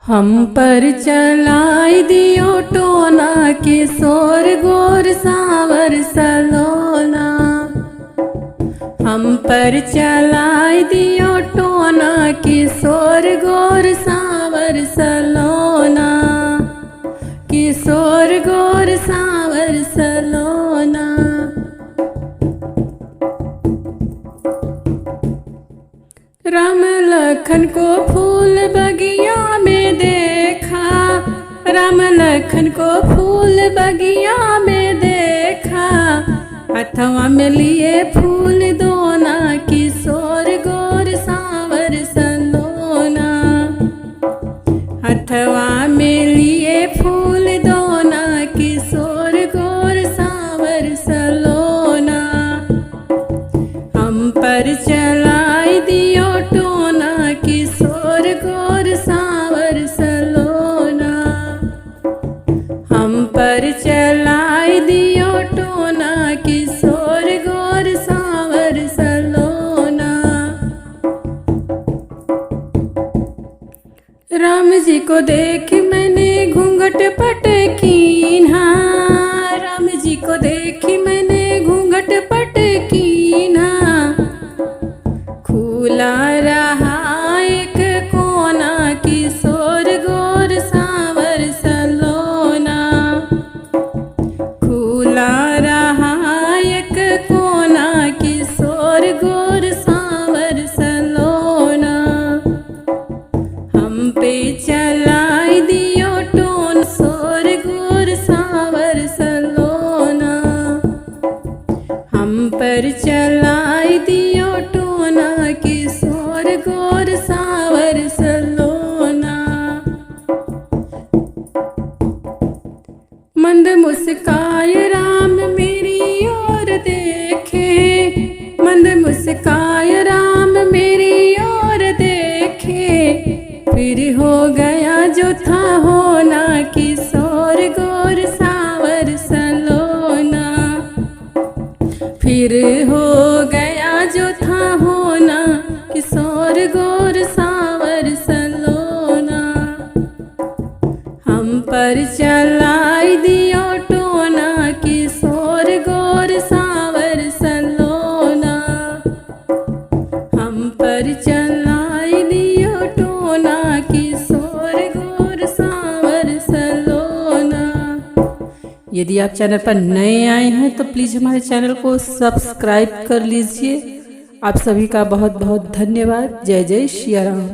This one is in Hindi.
हम पर चलाई दियो टोना किशोर गोर सावर सलोना। हम पर चलाई दियो टोना किशोर गोर सावर सलोना। किशोर गोर सावर सलोना। राम लखन को फूल बगिया में देखा। राम लखन को फूल बगिया में देखा। हथवा में लिए फूल दोना किशोर गोर सावर सलोना। हथवा में लिए फूल दोना किशोर गोर सावर सलोना। हम पर चलाई दियो टोना किशोर गोर सावर सलोना। हम पर चलाई दियो टोना किशोर गोर सावर सलोना। राम जी को देख मैंने घूंघट पटकीन्हा। राम जी को देख मैंने घूंघट पटकीन्हा। खुला रहा एक कोना किशोर गोर सावर सलोना। खुला रहा एक कोना किशोर गोर सावर सलोना। हम पे चलाई दियो टोन सोर गोर सावर सलोना। हम पर चलाई दियो टोना किशोर गोर सावर सलोना। मंद मुस्काय राम मेरी ओर देखे। मंद मुस्काय राम मेरी ओर देखे। फिर हो गया जो था होना किशोर गोर सावर सलोना। फिर हो गया जो था होना किशोर गोर सावर सलोना। हम पर चलाई दियो टोना किशोर गोर सावर सलोना। हम पर चलाई दियो टोना किशोर गोर सावर सलोना। यदि आप चैनल पर नए आए हैं तो प्लीज़ हमारे चैनल को सब्सक्राइब कर लीजिए। आप सभी का बहुत बहुत धन्यवाद। जय जय श्री राम।